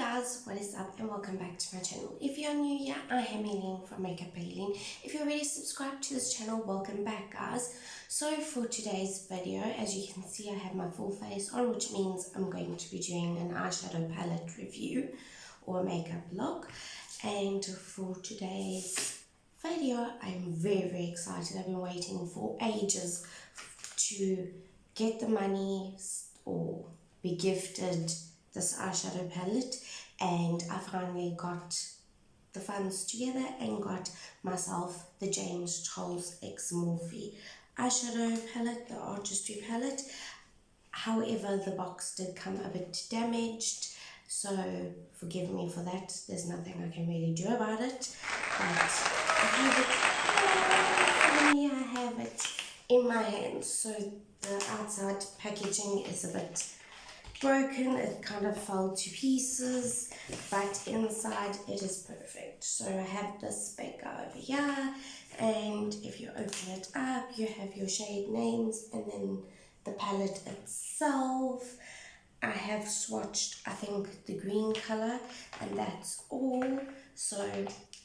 guys, what is up and welcome back to my channel. If you're new here, I am Eileen from Maybelline. If you're already subscribed to this channel, welcome back guys. So for today's video, as you can see, I have my full face on, which means I'm going to be doing an eyeshadow palette review or makeup look. And for today's video, I'm very excited. I've been waiting for ages to get the money or be gifted this eyeshadow palette, and I finally got the funds together and got myself the James Charles X Morphe eyeshadow palette, the artistry palette. However, the box did come a bit damaged, so forgive me for that. There's nothing I can really do about it, but I have it in my hands. So the outside packaging is a bit broken, it kind of fell to pieces, but inside it is perfect. So I have this big guy over here, and if you open it up, you have your shade names and then the palette itself. I have swatched, I think, the green color, and that's all. So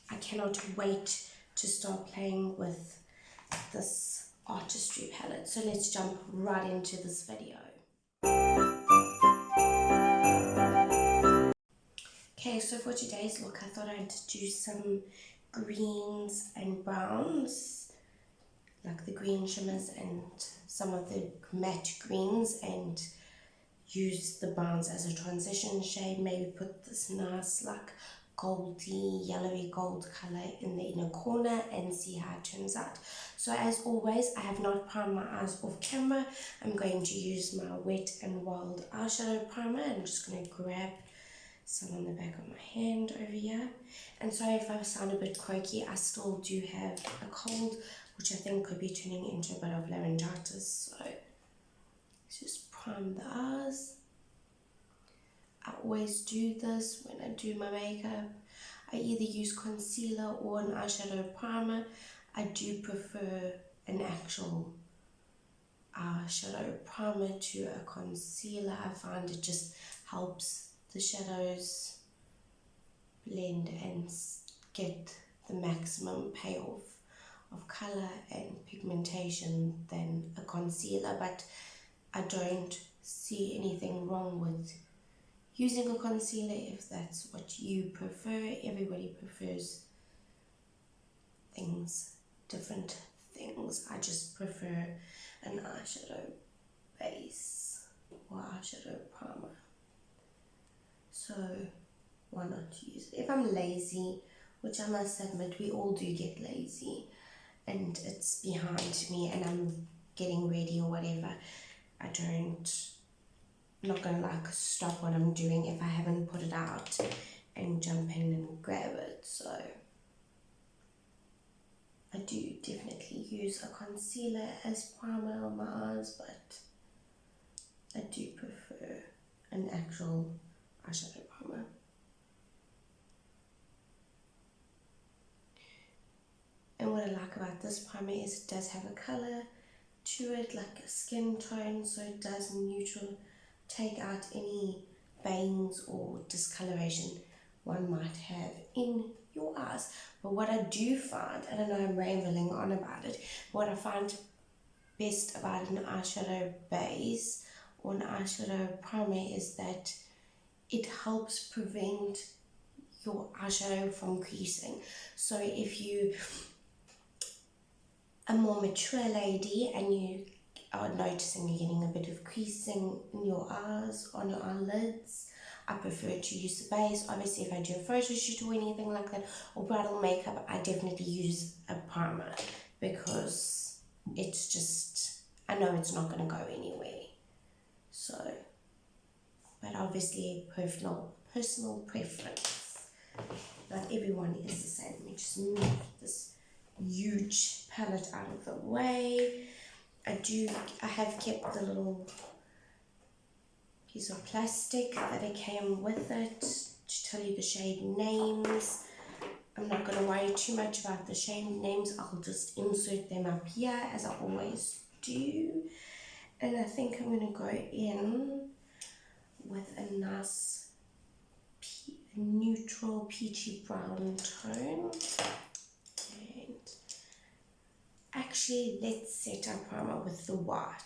I cannot wait to start playing with this artistry palette. So let's jump right into this video. Okay, so for today's look, I thought I'd do some greens and browns, like the green shimmers and some of the matte greens, and use the browns as a transition shade. Maybe put this nice like goldy, yellowy gold color in the inner corner and see how it turns out. So as always, I have not primed my eyes off camera. I'm going to use my Wet n Wild eyeshadow primer. I'm just going to grab some on the back of my hand over here. And sorry if I sound a bit croaky, I still do have a cold, which I think could be turning into a bit of laryngitis. So let's just prime the eyes. I always do this when I do my makeup. I either use concealer or an eyeshadow primer. I do prefer an actual eyeshadow primer to a concealer. I find it just helps the shadows blend and get the maximum payoff of color and pigmentation than a concealer, but I don't see anything wrong with using a concealer if that's what you prefer. Everybody prefers different things. I just prefer an eyeshadow base or eyeshadow primer. So why not use it? If I'm lazy, which I must admit we all do get lazy, and it's behind me and I'm getting ready or whatever, I'm not gonna like stop what I'm doing if I haven't put it out and jump in and grab it. So I do definitely use a concealer as primer on my eyes, but I do prefer an actual eyeshadow primer. And what I like about this primer is it does have a color to it, like a skin tone, so it does take out any bangs or discoloration one might have in your eyes. But what I do find, I don't know, I'm rambling on about it, what I find best about an eyeshadow base or an eyeshadow primer is that it helps prevent your eyeshadow from creasing. So if you are a more mature lady and you are noticing you're getting a bit of creasing in your eyes, on your eyelids, I prefer to use the base. Obviously if I do a photo shoot or anything like that, or bridal makeup, I definitely use a primer, because it's just, I know it's not going to go anywhere. So, but obviously personal preference. Not everyone is the same. Let me just move this huge palette out of the way. I have kept the little piece of plastic that it came with it to tell you the shade names. I'm not going to worry too much about the shade names. I'll just insert them up here as I always do. And I think I'm going to go in with a nice a neutral peachy brown tone. And actually, let's set our primer with the white,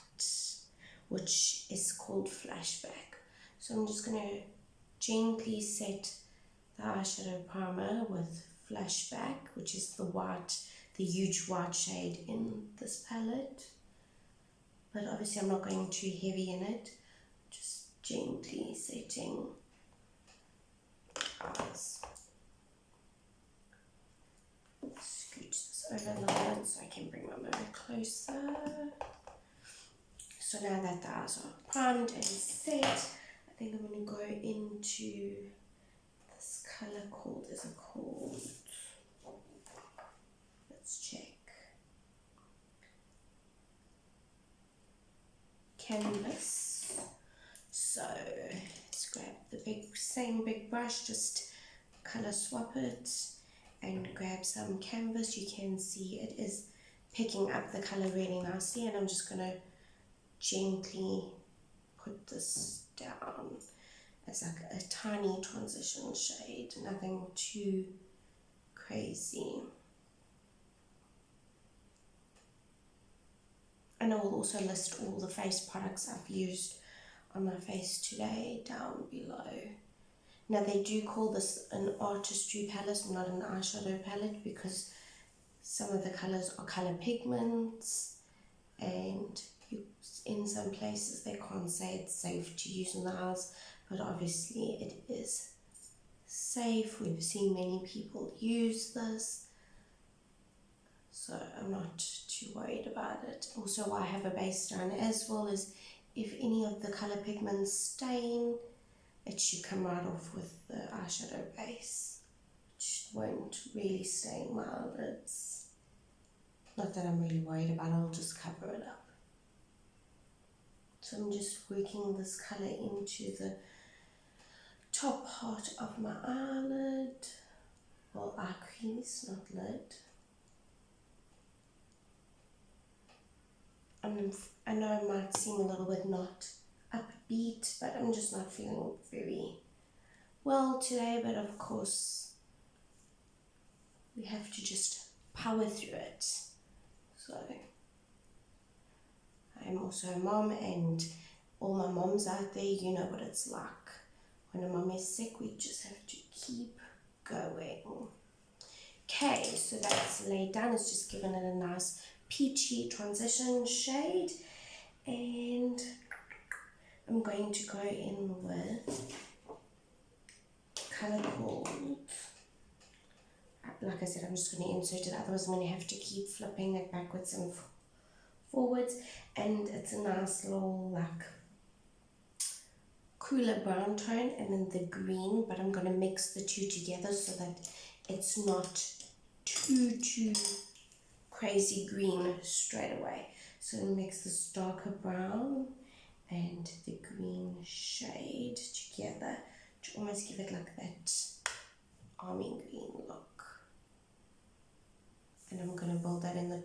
which is called Flashback. So I'm just going to gently set the eyeshadow primer with Flashback, which is the white, the huge white shade in this palette. But obviously I'm not going too heavy in it, just gently setting eyes. Scoot this over a little bit so I can bring my mirror closer. So now that the eyes are primed and set, I think I'm going to go into this colour called, is it called? Let's check. Canvas. So let's grab the same big brush, just colour swap it and grab some canvas. You can see it is picking up the colour really nicely, and I'm just going to gently put this down as like a tiny transition shade, nothing too crazy. And I will also list all the face products I've used on my face today down below. Now they do call this an artistry palette, not an eyeshadow palette, because some of the colours are colour pigments, and in some places they can't say it's safe to use on the eyes, but obviously it is safe. We've seen many people use this, so I'm not too worried about it. Also, why I have a base down as well is if any of the colour pigments stain, it should come right off with the eyeshadow base, which won't really stain my eyelids. Not that I'm really worried about it, I'll just cover it up. So I'm just working this colour into the top part of my eyelid, well, eye crease, not lid. I know it might seem a little bit not upbeat, but I'm just not feeling very well today, but of course we have to just power through it. So I'm also a mom, and all my moms out there, you know what it's like. When a mom is sick, we just have to keep going. Okay, so that's laid down. It's just given it a nice peachy transition shade, and I'm going to go in with colour called, like I said, I'm just going to insert it, otherwise I'm going to have to keep flipping it backwards and forwards, and it's a nice little like cooler brown tone and then the green, but I'm going to mix the two together so that it's not too crazy green straight away. So mix this darker brown and the green shade together to almost give it like that army green look. And I'm going to build that in the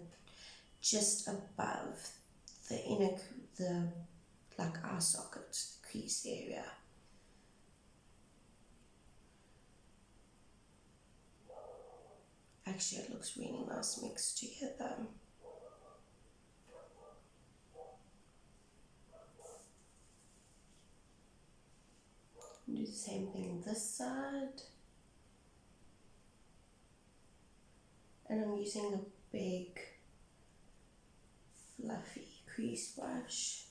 just above the inner, the like eye socket, the crease area. Actually, it looks really nice mixed together. Do the same thing this side. And I'm using a big fluffy crease brush.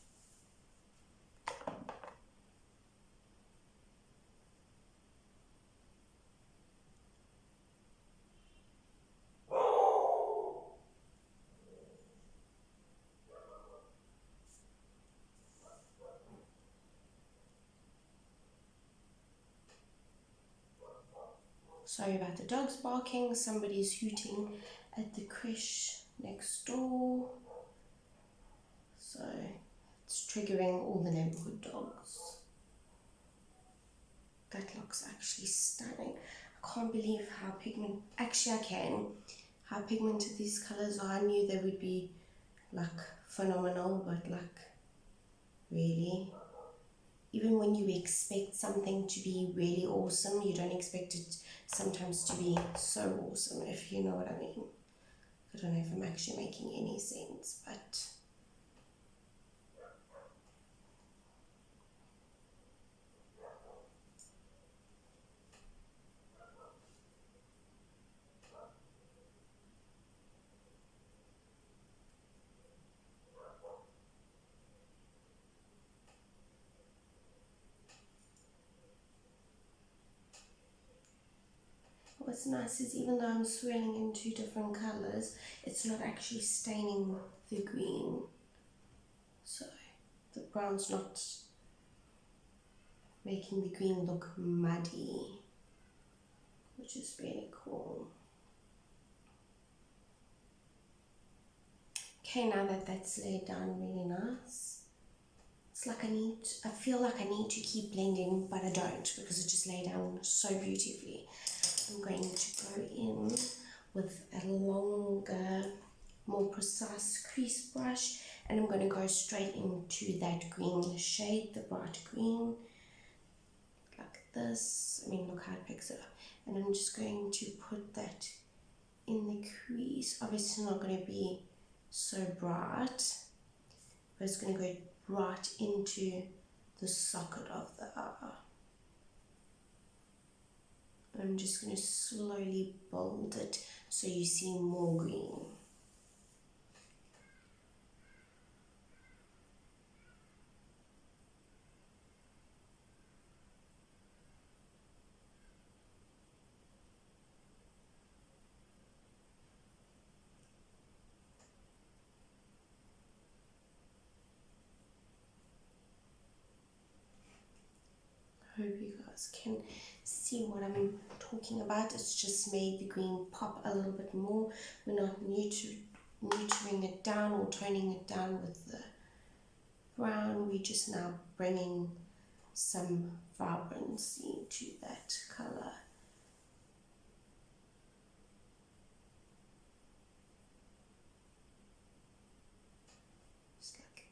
Sorry about the dogs barking, somebody's hooting at the creche next door. So it's triggering all the neighborhood dogs. That looks actually stunning. I can't believe how actually I can, how pigmented these colors are. I knew they would be like phenomenal, but like really, even when you expect something to be really awesome, you don't expect it sometimes to be so awesome, if you know what I mean. I don't know if I'm actually making any sense, but what's nice is even though I'm swirling in two different colors, it's not actually staining the green. So the brown's not making the green look muddy, which is really cool. Okay, now that that's laid down really nice, it's like I feel like I need to keep blending, but I don't, because it just laid down so beautifully. I'm going to go in with a longer, more precise crease brush, and I'm going to go straight into that green shade, the bright green, like this. I mean, look how it picks it up. And I'm just going to put that in the crease. Obviously not going to be so bright, but it's going to go right into the socket of the eye. I'm just going to slowly build it so you see more green. I hope you guys can see what I'm talking about. It's just made the green pop a little bit more. We're not neutering it down or toning it down with the brown. We're just now bringing some vibrancy to that color. Just like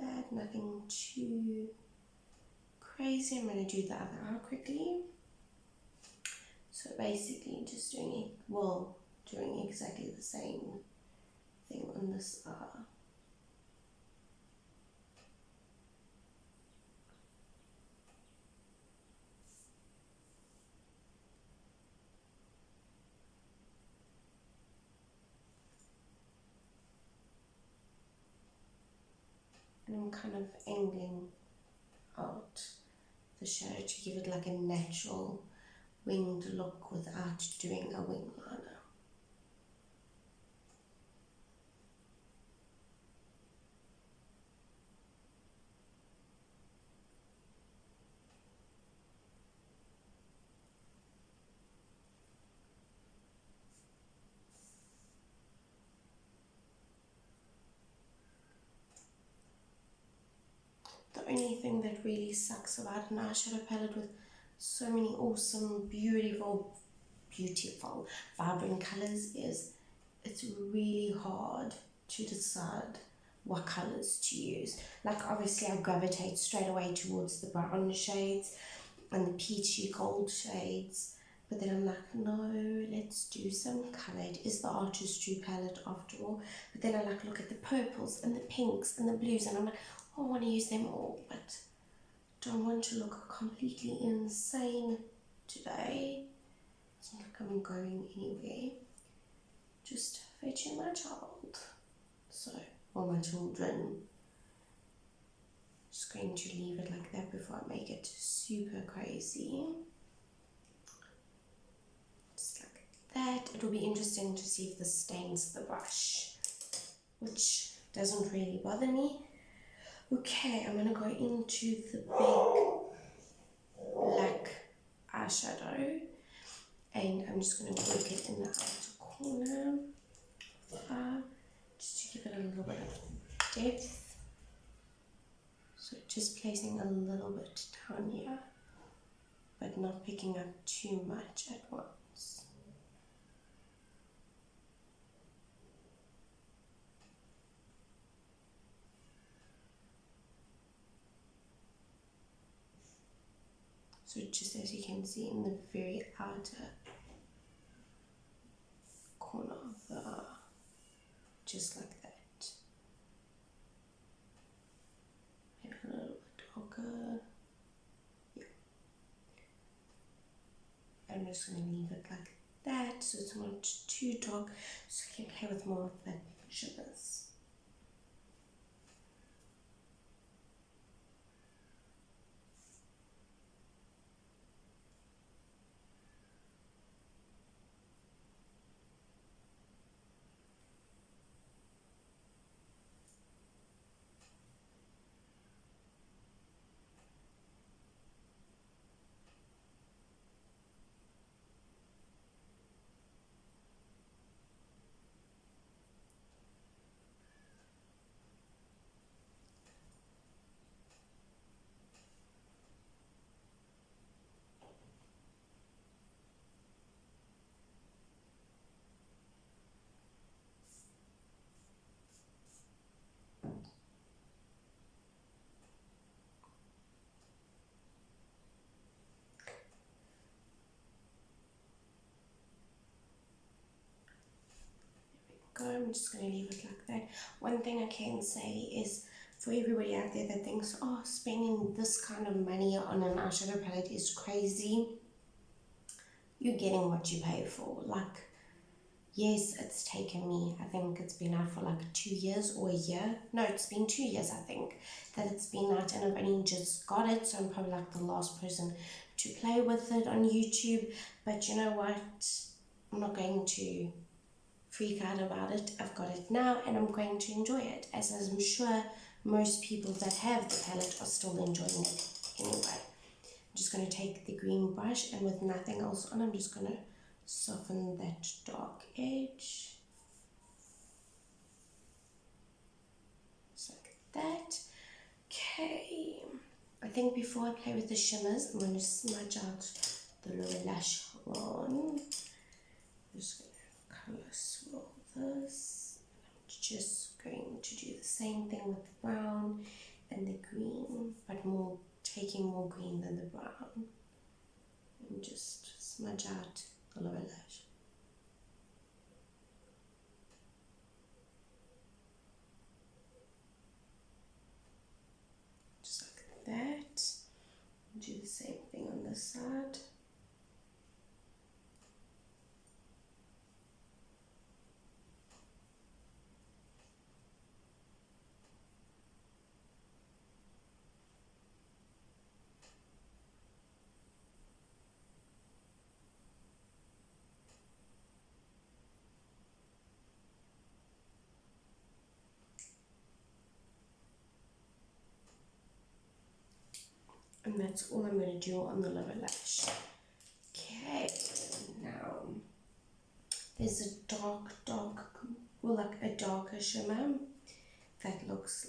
that, nothing too crazy. I'm going to do the other eye quickly. So basically just doing exactly the same thing on this eye. And I'm kind of angling out the shadow to give it like a natural winged look without doing a wing liner. The only thing that really sucks about an eyeshadow palette with so many awesome, beautiful, vibrant colors is it's really hard to decide what colors to use. Like obviously I gravitate straight away towards the brown shades and the peachy gold shades, but then I'm like, no, let's do some color. It is the artistry palette after all. But then I like look at the purples and the pinks and the blues, and I'm like, oh, I want to use them all, but don't want to look completely insane today. It's not like I'm going anywhere. Just fetching my child. So, or my children. Just going to leave it like that before I make it super crazy. Just like that. It'll be interesting to see if this stains the brush, which doesn't really bother me. Okay, I'm going to go into the big black eyeshadow, and I'm just going to work it in the outer corner, just to give it a little bit of depth. So just placing a little bit down here, but not picking up too much at once. So just as you can see in the very outer corner of the eye, just like that. Maybe a little bit darker. Yeah. I'm just going to leave it like that so it's not too dark, so I can play with more of the shimmers. I'm just going to leave it like that. One thing I can say is, for everybody out there that thinks, oh, spending this kind of money on an eyeshadow palette is crazy, you're getting what you pay for. Like, yes, it's taken me, I think it's been out for like 2 years or a year. No, it's been 2 years, I think, that it's been out, and I've only just got it, so I'm probably like the last person to play with it on YouTube. But you know what? I'm not going to freak out about it. I've got it now and I'm going to enjoy it, as I'm sure most people that have the palette are still enjoying it anyway. I'm just going to take the green brush, and with nothing else on, I'm just going to soften that dark edge. Just like that. Okay, I think before I play with the shimmers, I'm going to smudge out the lower lash line. I'm just going to color swirl this. I'm just going to do the same thing with the brown and the green, but more taking more green than the brown, and just smudge out the lower lash. Just like that. Do the same thing on this side. And that's all I'm going to do on the lower lash. Okay, now there's a well, like a darker shimmer that looks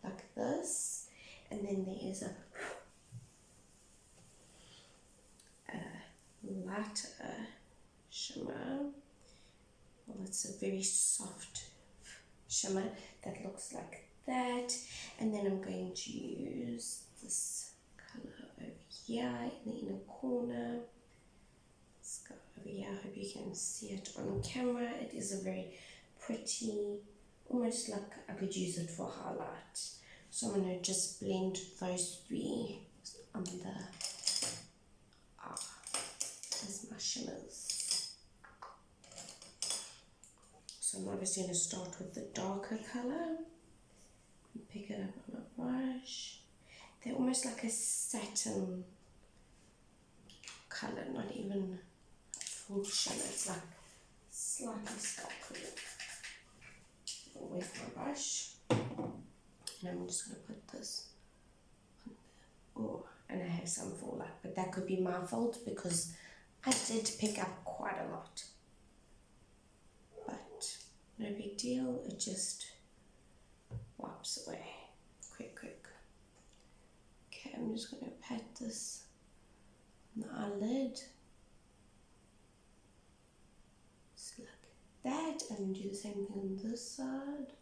like this, and then there is a lighter shimmer. Well, it's a very soft shimmer that looks like that, and then I'm going to use this color over here in the inner corner. Let's go over here. I hope you can see it on camera. It is a very pretty, almost like I could use it for highlight. So I'm going to just blend those three on the as my shimmers. So I'm obviously going to start with the darker color. Pick it up on a brush. They're almost like a satin color, not even a full shimmer. It's like slightly sparkly. With my brush, and I'm just going to put this on there. Oh, and I have some fallout, but that could be my fault because I did pick up quite a lot. But no big deal, it just wipes away quick. Okay, I'm just going to pat this on the eyelid, just like that, and do the same thing on this side.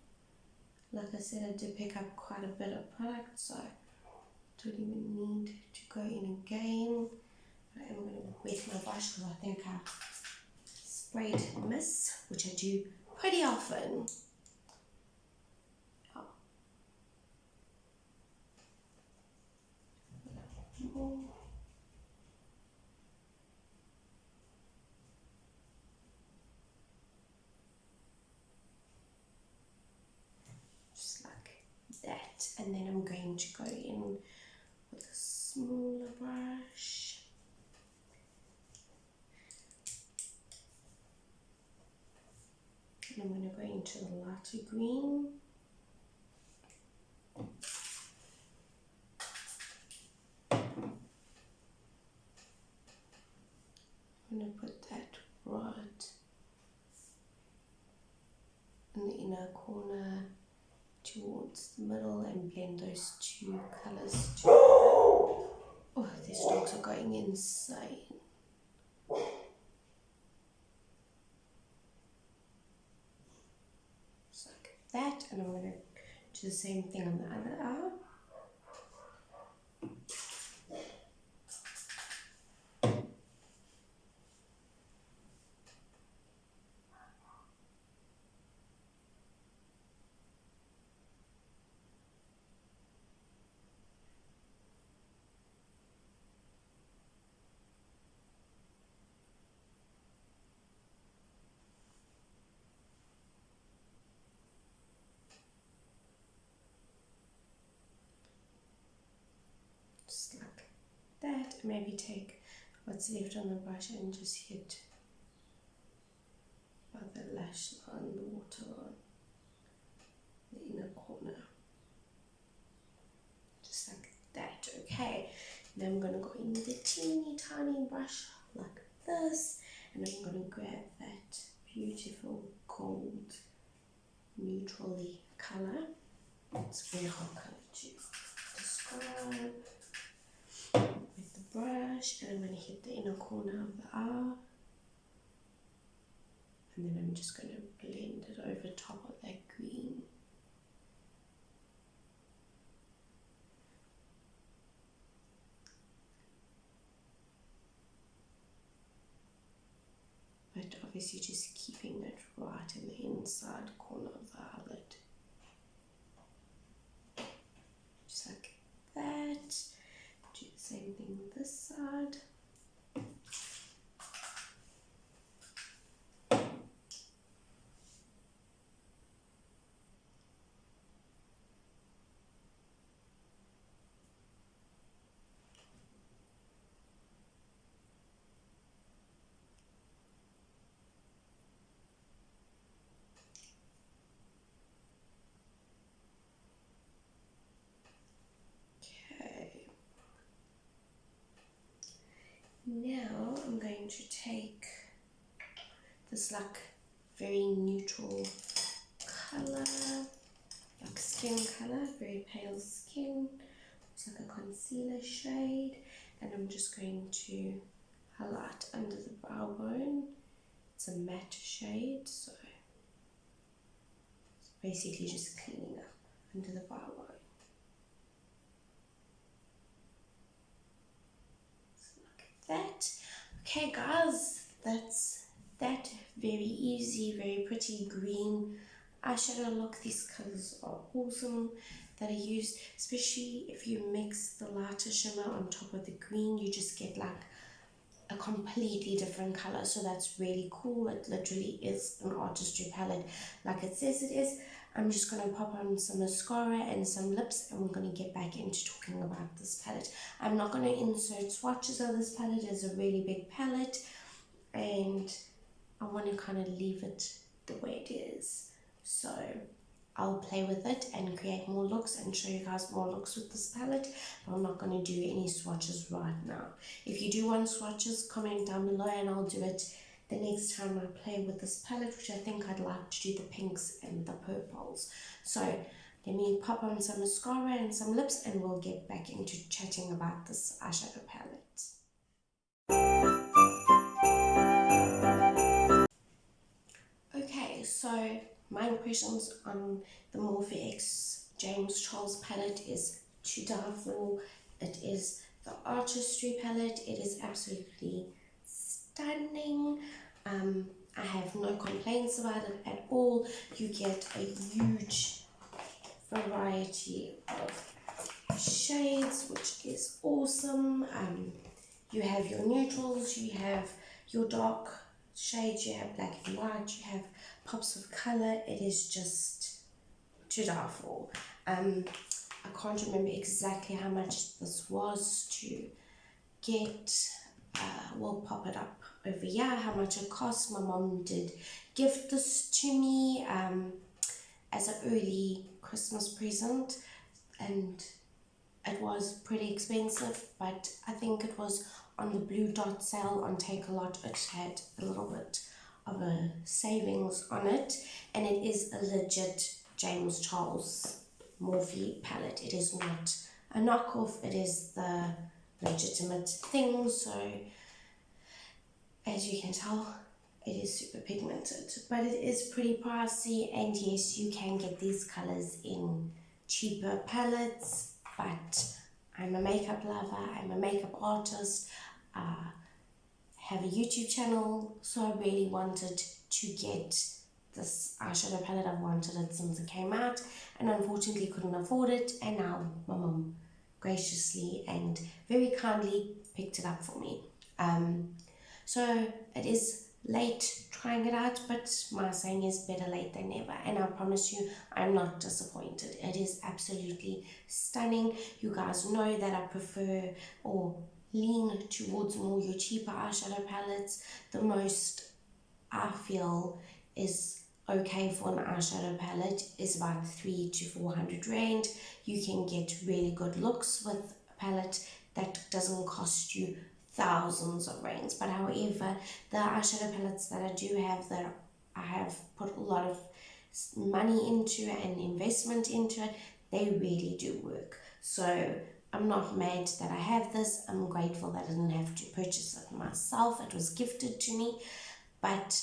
Like I said, I did pick up quite a bit of product, so don't even need to go in again. But I'm going to wet my brush because I think I sprayed miss, which I do pretty often. Oh. Just like that, and then I'm going to go in with a smaller brush. And I'm going to go into the lighter green. I'm going to put that right in the inner corner towards the middle and blend those two colors together. Oh, these dogs are going insane. Just like that, and I'm going to do the same thing on the other eye. Just like that. Maybe take what's left on the brush and just hit by the lash line, the waterline, the inner corner. Just like that, okay? Now I'm going to go in with a teeny tiny brush like this, and I'm going to grab that beautiful gold neutrally colour. It's a very hard colour to describe. With the brush, and I'm going to hit the inner corner of the eye, and then I'm just going to blend it over top of that green. But obviously just keeping it right in the inside corner of the eyelid. Just like that. Do the same thing with this side. Now I'm going to take this like very neutral color, like skin color, very pale skin. It's like a concealer shade, and I'm just going to highlight under the brow bone. It's a matte shade, so it's basically just cleaning up under the brow bone. That. Okay guys, that's that. Very easy, very pretty green eyeshadow look. These colors are awesome that I use, especially if you mix the lighter shimmer on top of the green, you just get like a completely different color. So that's really cool. It literally is an artistry palette like it says it is. I'm just going to pop on some mascara and some lips, and we're going to get back into talking about this palette. I'm not going to insert swatches of this palette. It's a really big palette, and I want to kind of leave it the way it is. So I'll play with it and create more looks and show you guys more looks with this palette, but I'm not going to do any swatches right now. If you do want swatches, comment down below and I'll do it the next time I play with this palette, which I think I'd like to do the pinks and the purples. So let me pop on some mascara and some lips, and we'll get back into chatting about this eyeshadow palette. Okay, so my impressions on the Morphe X James Charles palette is to die for. It is the Artistry palette. It is absolutely stunning. I have no complaints about it at all. You get a huge variety of shades, which is awesome. You have your neutrals, you have your dark shades, you have black and white, you have pops of color. It is just to die for. I can't remember exactly how much this was to get. We'll pop it up over here, how much it cost. My mom did gift this to me as an early Christmas present, and it was pretty expensive, but I think it was on the Blue Dot sale on Take A Lot. It had a little bit of a savings on it, and it is a legit James Charles Morphe palette. It is not a knockoff, it is the legitimate thing. So as you can tell, it is super pigmented, but it is pretty pricey. And yes, you can get these colors in cheaper palettes, but I'm a makeup lover, I'm a makeup artist, have a YouTube channel, so I really wanted to get this eyeshadow palette. I've wanted it since it came out, and unfortunately couldn't afford it, and now my mom graciously and very kindly picked it up for me. So it is late trying it out, but my saying is better late than never, and I promise you I'm not disappointed. It is absolutely stunning. You guys know that I prefer or lean towards more your cheaper eyeshadow palettes. The most I feel is okay for an eyeshadow palette is about 300 to 400 rand. You can get really good looks with a palette that doesn't cost you thousands of rands. But however, the eyeshadow palettes that I do have, that I have put a lot of money into and investment into it, they really do work. So I'm not mad that I have this. I'm grateful that I didn't have to purchase it myself. It was gifted to me, but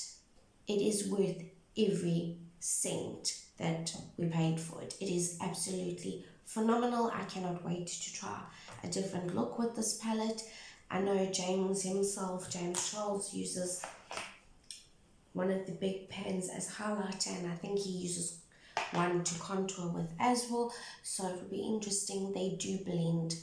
it is worth every cent that we paid for it. It is absolutely phenomenal. I cannot wait to try a different look with this palette. I know James himself, James Charles, uses one of the big pans as highlighter, and I think he uses one to contour with as well. So it will be interesting. They do blend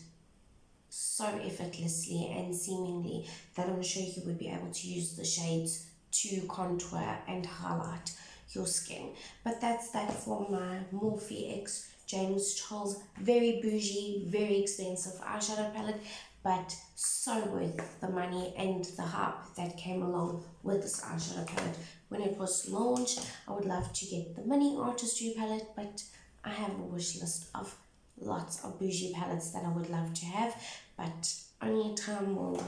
so effortlessly and seemingly that I'm sure you would be able to use the shades to contour and highlight your skin. But that's that for my Morphe X James Charles, very bougie, very expensive eyeshadow palette, but so worth the money and the hype that came along with this eyeshadow palette. When it was launched, I would love to get the mini Artistry palette, but I have a wish list of lots of bougie palettes that I would love to have, but only time will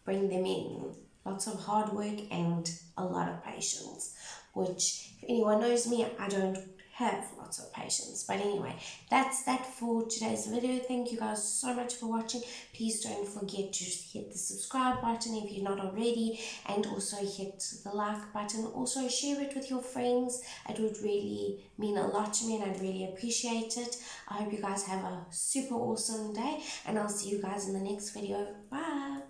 bring them in. Lots of hard work and a lot of patience, which if anyone knows me, I don't have lots of patience. But anyway, that's that for today's video. Thank you guys so much for watching. Please don't forget to hit the subscribe button if you're not already, and also hit the like button. Also share it with your friends. It would really mean a lot to me, and I'd really appreciate it. I hope you guys have a super awesome day, and I'll see you guys in the next video. Bye.